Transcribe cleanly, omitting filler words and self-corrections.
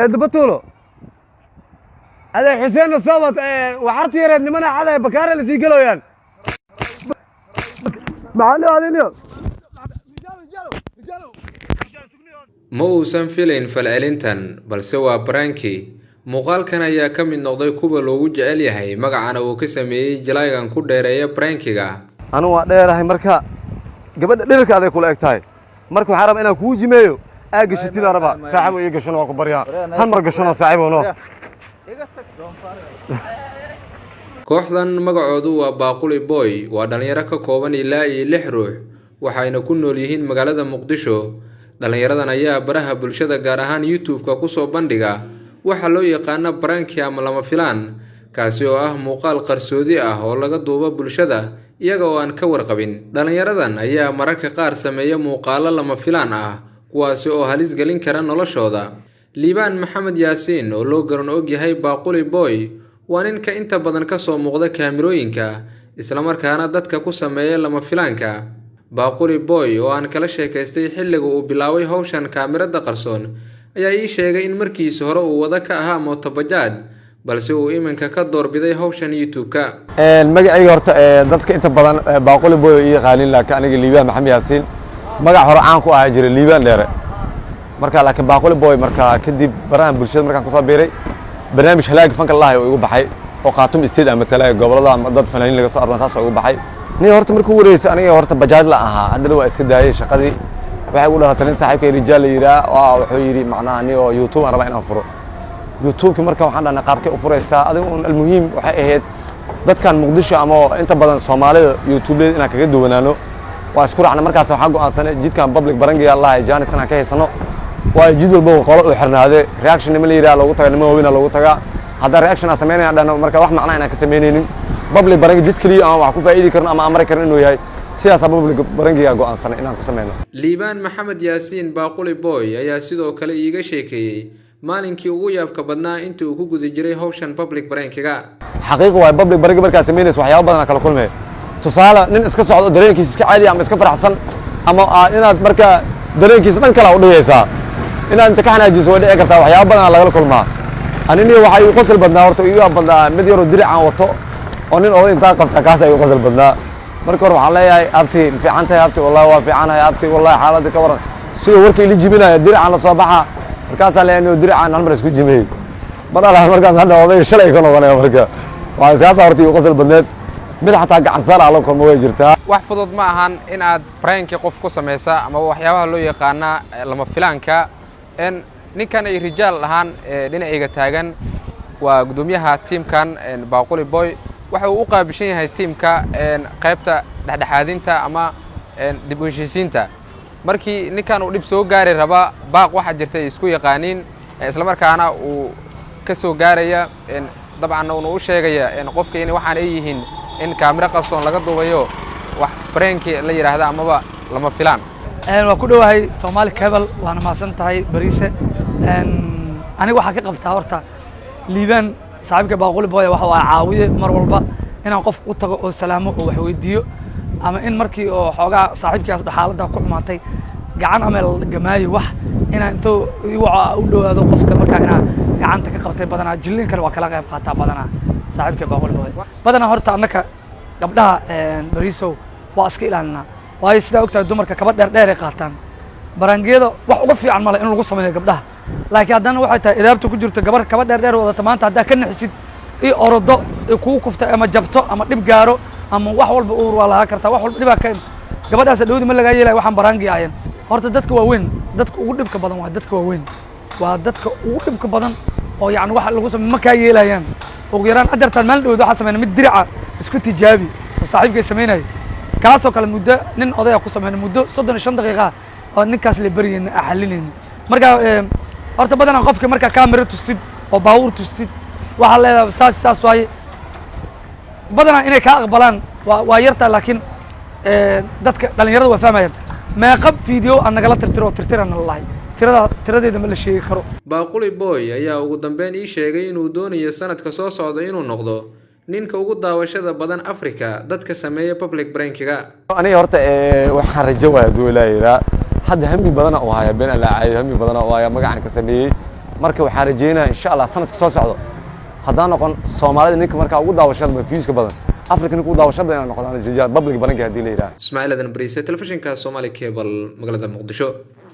دبتولو هذا حسين الصابت وحرتي يرد منع على بكار اللي سيقلوا يعني معلو هذا اليوم ma uusan filayn falcelintan balse waa branki muuqaalkan ayaa ka mid noqday kuwa loogu jecel yahay magacana uu ka sameeyay jilaygan ku dheereeya brankiga anu waa dheerahay marka gabadha dhirka aday kula egtahay marka waxaan rabaa inaan kuu jimeeyo aagashatida raba saaxiibo iyo gashan waa ku baryaa hal mar gashan saaxiibo no kooxdan magacoodu waa Baaquli Boy waa dhalinyaro ka kooban ilaa 6 ruux waxayna ku nool yihiin magaalada Muqdisho dhalinyaradan ayaa baraha bulshada gaar ahaan YouTube-ka ku soo bandhiga waxa loo yaqaan branki ama lama filaan kaasi oo ah muuqaal qarsoodi ah oo laga duubo bulshada iyaga oo aan ka warqabin dhalinyaradan ayaa mararka qaar sameeya muuqaalo lama filaan ah kuwaasi oo halis galin kara noloshooda Liibaan Maxamed Yaasiin oo loo garan og yahay Baaquli Boy waa ninka inta badan ka soo muuqda kaamirooyinka isla markaana dadka ku sameeya lama filaanka Baaquli Boy oo aan kala sheekaystay xilliga uu bilaaway hawshan kaamirada qarsoon ayaa ii sheegay in markiisa hore uu wada ka ahaa mooto bajaaj balse uu iminka ka doorbiday hawshan YouTube-ka magacayga horta dadka inta badan Baaquli Boy iyo qaalin laakiin aniga Liibaan Maxamed Yaasiin magac hore aan ku ahaa jiray Liibaan dheere marka laakiin Baaquli Boy marka kadib barahan bulshada markaan ku soo biiray barnaamij halaag fanka Allah oo igu baxay oo qaatum isteed ama talay gobolada ama dad fanaaniin laga soo arban saas oo igu baxay nin horta markuu wareysay aniga horta bajaaj la ahaa hadda waa iska daayay shaqadii waxay u dhalatay saaxiibkay rijaal yiraa oo wuxuu yiri macnaha aniga YouTube aan rabaa inaan furo YouTube marka waxaan dhahnaa qaabkay u furaysaa adigu almuhiim waxay ahayd dadkan Muqdisho ama inta badan Soomaalida YouTube inaan kaga duwanaano waa isku raacna markaas waxaan go'aansanay jidkan public barangiga Allah ay jaanisana ka haysano waa jid walba qolo u xirnaade reaction nima leeyahay loogu tagaa nima weyn loogu tagaa hada reaction aan sameynaa dhana marka wax macna inaan ka sameyneynin public barangi jid kaliya aan wax ku faa'iidi karno ama amri karno inuu yahay siyaasa public barangiga go'aansanay inaan ku sameeyno Liibaan Maxamed Yaasiin Baaquli Boy ayaa sidoo kale iiga sheekeeyay maalinkii ugu yaabka badnaa intii uu ku guda jiray hawshan public barangiga xaqiiqo waa public barangi marka sameynayso waxyaabo badan kala kulmay tusaale nin iska socdo dareenkiisa iska caadi ama iska faraxsan ama inaad marka dareenkiisa dhan kala u dhigaysaa inaan inta ka xanaajiso way dhici kartaa waxyaabo badan laga kulmaa anini waxa uu qosol badnaa horta iyo badnaa mid yar oo diric aan wato oo nin oday inta qabta kaas ay qosol badnaa marka hore waxaan leeyahay abti fiican tahay abti wallahi waa fiicanahay abti wallahi xaaladda ka waran sidoo warkay la jibinaya diric aan la soo baxa markaas la leeyahay diric aan hal mar isku jimay badala markaas hadda oday shalay ka noqonay marka waa iskaas horta iyo qosol badneed mid xataa gacan saar ala kulmo way jirtaa wax fudud ma ahan in aad branki qof ku sameeysa ama waxyaabaha loo yaqaan lama filaanka in ninkan ay rijaal ahaan dhinacayga taagan waa gudoomiyaha teamkan Baaquli Boy waxa uu u qaabishan yahay teamka qaybta dhexdhexaadinta ama dib u heshiisiinta markii ninkan uu dib soo gaari raba baaq waxa jirtay isku yaqaaniin isla markaana uu ka soo gaaraya dabcan uu u sheegaya qofka in waxaan ay yihiin in kaamira qarsoon laga duubayo wax branki la yiraahdo amaba lama filaan waa ku dhawahay Soomaali Cable waana maasan tahay bariise aniga waxa ka qabtaa horta Liibaan saaxiibka Baaquli Boy waxa uu caawiye mar walba inaan qof u tago oo salaamo oo wax weydiiyo ama in markii oo xoogaa saaxiibkaas xaaladda ku xumaatay gacan ama gamaayo wax inaan intuu u dhawaado qofka marka inaan gacanta ka qabtay badanaa jilin kale waa kala qayb qaataa badanaa saaxiibka Baaquli Boy badanaa horta annaka gabdhaha bariisow waa iska ilaalinaa waayo sida ogtahay dumarka kaba dheer ay qaataan barangiyada wax uga fiican male in lagu sameeyo gabdhaha laakiin haddana waxay tahay idaabta ku jirto gabar kaba dheer wadata maanta haddaa ka naxisid iyo orodo iyo kugu kufta ama jabto ama dhib gaaro ama wax walba uur waa lahaa kartaa wax walba dhibaa ka gabadhaas dhawdi ma laga yeelay waxaan barangi ahayn horta dadka waaweyn dadka ugu dhibka badan waa dadka waaweyn waa dadka ugu dhibka badan oo yacni wax lagu sameeyo ma kaa yeelayaan ugu yaraan adartaan maalin dhawd waxaa sameynay mid dirica isku tijaabi oo saaxiibkay sameynay kaasoo kale muddo nin odaya ku sameynay muddo 35 daqiiqo oo ninkaas la bariyeen xalineen marka horta badanaa qofka marka kaamira tustid oo baawur tustid waxa leedahay saas waay badanaa inay ka aqbalaan waa yarta laakiin dadka dhalinyarada way fahmayaan meeqa video aan nagala tirtirana lahayn tiradeeda ma la sheegi karo Baaquli Boy ayaa ugu dambeyn ii sheegay inuu doonayo sanadka soo socda inuu noqdo ninka ugu daawashada badan Afrika dadka sameeya public brankiga aniga horta waxaan rajo waa duulaa hadda hami badan oo haya been la caay hami badan oo haya magacan ka sameeyay marka waxaan rajeynayaa insha Allah sanadka soo socdo haddaan noqon Soomaalida ninka markaa ugu daawashada fiiska badan Afrika ninka ugu daawashada inaan noqdaan jajal public bananka hadii la yiraahdo Ismaaciil Adan Bariise telefishinka Somali Cable magaalada Muqdisho